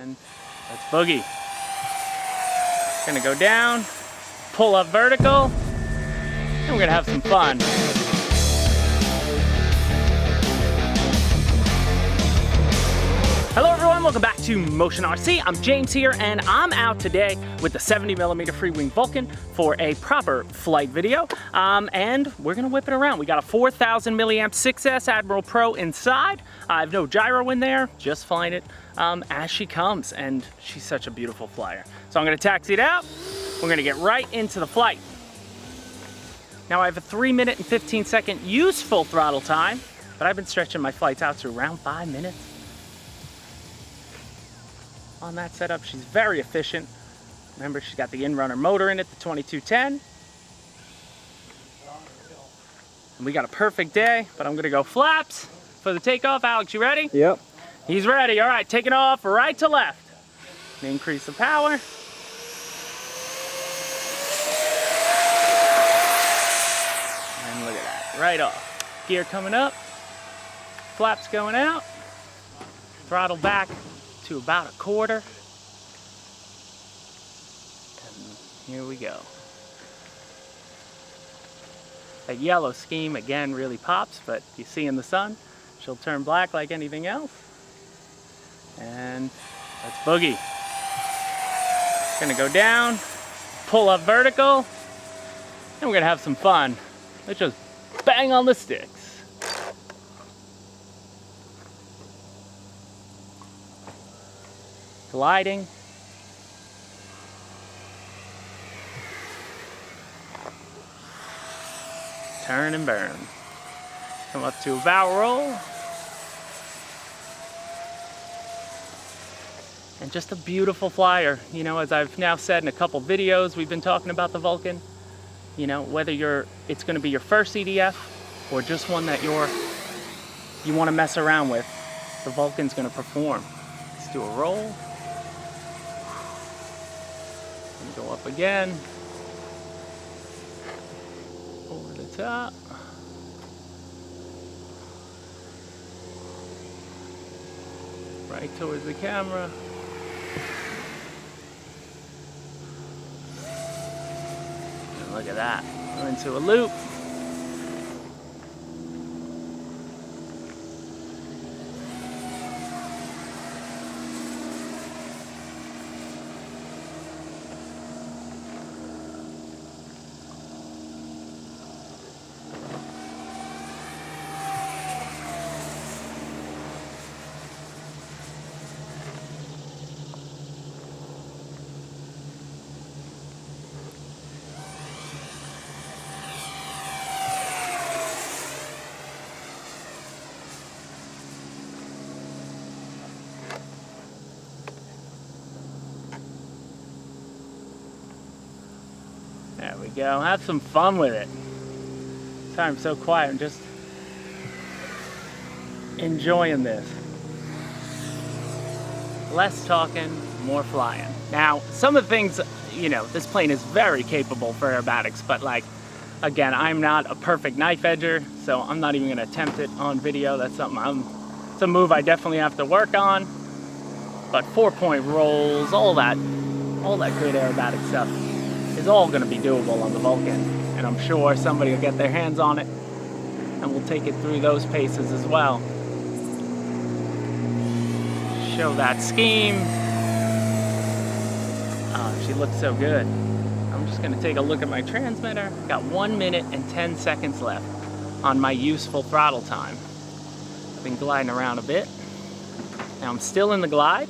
And let's boogie. Gonna go down, pull up vertical, and we're gonna have some fun. Hello everyone, welcome back to Motion RC. I'm James here, and I'm out today with the 70mm Freewing Vulcan for a proper flight video. And we're gonna whip it around. We got a 4000 milliamp 6S Admiral Pro inside. I have no gyro in there, just flying it as she comes, and she's such a beautiful flyer. So I'm gonna taxi it out. We're gonna get right into the flight. Now I have a 3-minute and 15-second useful throttle time, but I've been stretching my flights out to around 5 minutes. On that setup, she's very efficient. Remember, she's got the in-runner motor in it, the 2210. And we got a perfect day, but I'm gonna go flaps for the takeoff. Alex, you ready? Yep. He's ready. All right, taking off right to left. Increase the power. And look at that, right off. Gear coming up, flaps going out, throttle back to about 1/4. And here we go. That yellow scheme again really pops, but you see in the sun, she'll turn black like anything else. And let's boogie. Gonna go down, pull up vertical, and we're gonna have some fun. Let's just bang on the sticks. Gliding. Turn and burn. Come up to a bow roll. And just a beautiful flyer. You know, as I've now said in a couple videos, we've been talking about the Vulcan. You know, whether it's gonna be your first EDF or just one that you wanna mess around with, the Vulcan's gonna perform. Let's do a roll. And go up again. Over the top. Right towards the camera. And look at that. We're into a loop. There we go. Have some fun with it. Sorry I'm so quiet. I'm just enjoying this. Less talking, more flying. Now, some of the things, you know, this plane is very capable for aerobatics, but like, again, I'm not a perfect knife edger, so I'm not even gonna attempt it on video. That's something it's a move I definitely have to work on. But 4-point rolls, all that good aerobatic stuff is all going to be doable on the Vulcan, and I'm sure somebody will get their hands on it and we'll take it through those paces as well. Show that scheme. Oh, she looks so good. I'm just going to take a look at my transmitter. Got 1 minute and 10 seconds left on my useful throttle time. I've been gliding around a bit. Now I'm still in the glide.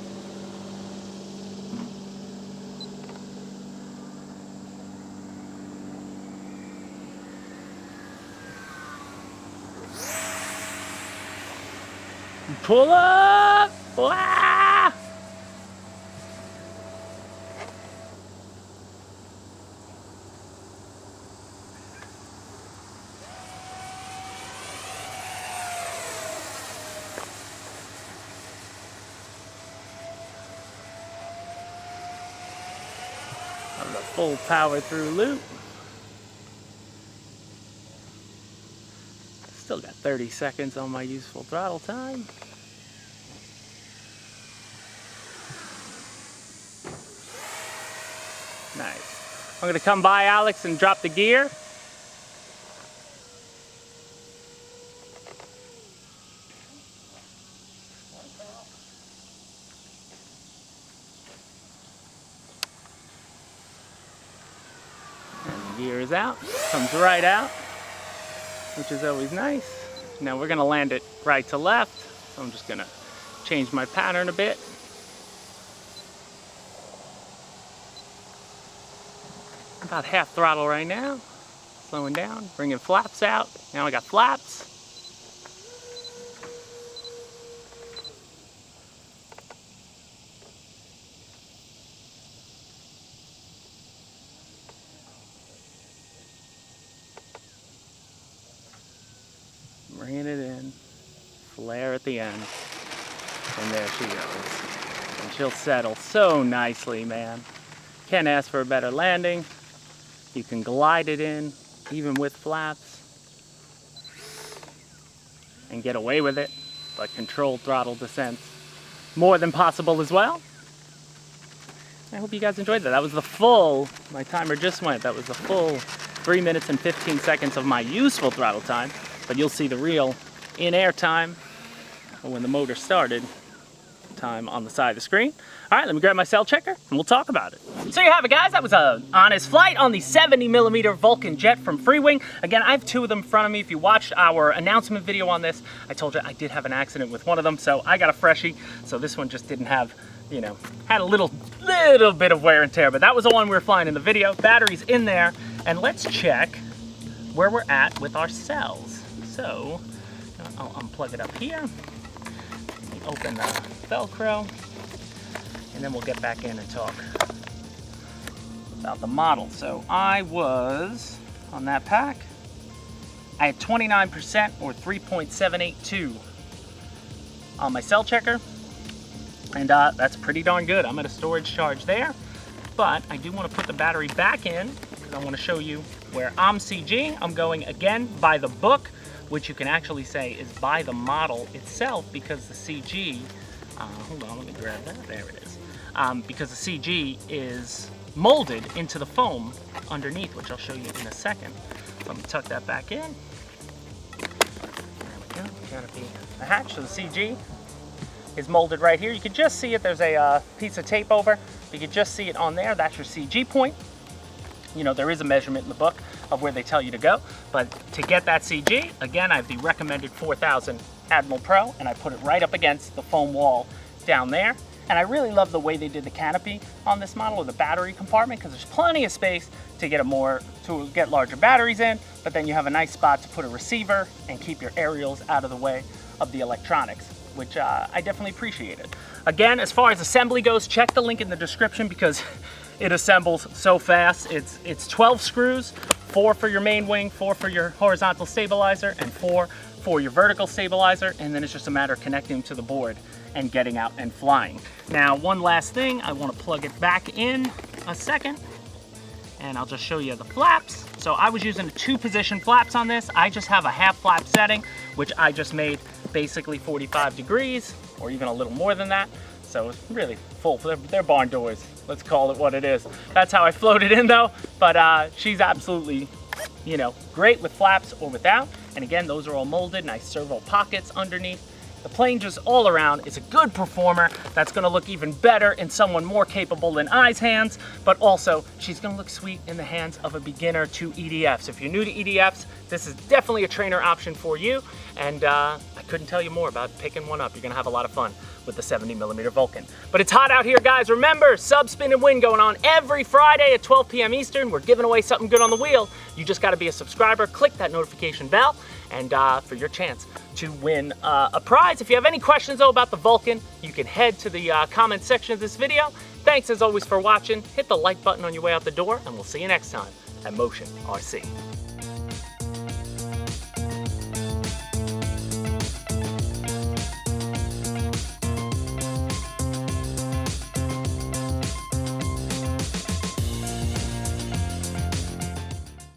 Pull up! Wah! On the full power through loop. Still got 30 seconds on my useful throttle time. Nice. I'm gonna come by Alex and drop the gear. And the gear is out, comes right out, which is always nice. Now we're gonna land it right to left. So I'm just gonna change my pattern a bit. About half throttle right now. Slowing down, bringing flaps out. Now I got flaps. Bringing it in. Flare at the end. And there she goes. And she'll settle so nicely, man. Can't ask for a better landing. You can glide it in, even with flaps, and get away with it, but controlled throttle descents more than possible as well. I hope you guys enjoyed that. That was the full, my timer just went, that was the full 3 minutes and 15 seconds of my useful throttle time, but you'll see the real in-air time, or when the motor started, time on the side of the screen. All right, let me grab my cell checker and we'll talk about it. So you have it, guys. That was an honest flight on the 70mm Vulcan jet from Freewing. Again, I have two of them in front of me. If you watched our announcement video on this, I told you I did have an accident with one of them, so I got a freshie. So this one just didn't have, you know, had a little bit of wear and tear, but that was the one we were flying in the video. Battery's in there, and let's check where we're at with our cells. So I'll unplug it up here. Open the Velcro, and then we'll get back in and talk about the model. So I was on that pack, I had 29% or 3.782 on my cell checker, and that's pretty darn good. I'm at a storage charge there, but I do want to put the battery back in because I want to show you where I'm CGing. I'm going again by the book, which you can actually say is by the model itself, because the CG, hold on, let me grab that, there it is. Because the CG is molded into the foam underneath, which I'll show you in a second. So let me tuck that back in. There we go, canopy attached. So the CG is molded right here. You can just see it, there's a piece of tape over. You can just see it on there, that's your CG point. You know, there is a measurement in the book of where they tell you to go, but to get that CG, again, I have the recommended 4000 Admiral Pro, and I put it right up against the foam wall down there. And I really love the way they did the canopy on this model, or the battery compartment, because there's plenty of space to get larger batteries in, but then you have a nice spot to put a receiver and keep your aerials out of the way of the electronics, which I definitely appreciated. Again, as far as assembly goes, check the link in the description because it assembles so fast. It's 12 screws, 4 for your main wing, 4 for your horizontal stabilizer, and 4 for your vertical stabilizer, and then it's just a matter of connecting them to the board and getting out and flying. Now, one last thing, I want to plug it back in a second, and I'll just show you the flaps. So I was using 2-position flaps on this. I just have a half flap setting, which I just made basically 45 degrees, or even a little more than that. So it's really full. They're barn doors. Let's call it what it is. That's how I floated in though. But she's absolutely, you know, great with flaps or without. And again, those are all molded, nice servo pockets underneath. The plane just all around is a good performer that's gonna look even better in someone more capable than I's hands, but also she's gonna look sweet in the hands of a beginner to EDFs. If you're new to EDFs, this is definitely a trainer option for you. And I couldn't tell you more about picking one up. You're gonna have a lot of fun with the 70mm Vulcan. But it's hot out here, guys. Remember, Sub Spin and Win going on every Friday at 12 p.m. Eastern. We're giving away something good on the wheel. You just gotta be a subscriber, click that notification bell, and for your chance to win a prize. If you have any questions though about the Vulcan, you can head to the comment section of this video. Thanks as always for watching. Hit the like button on your way out the door, and we'll see you next time at Motion RC.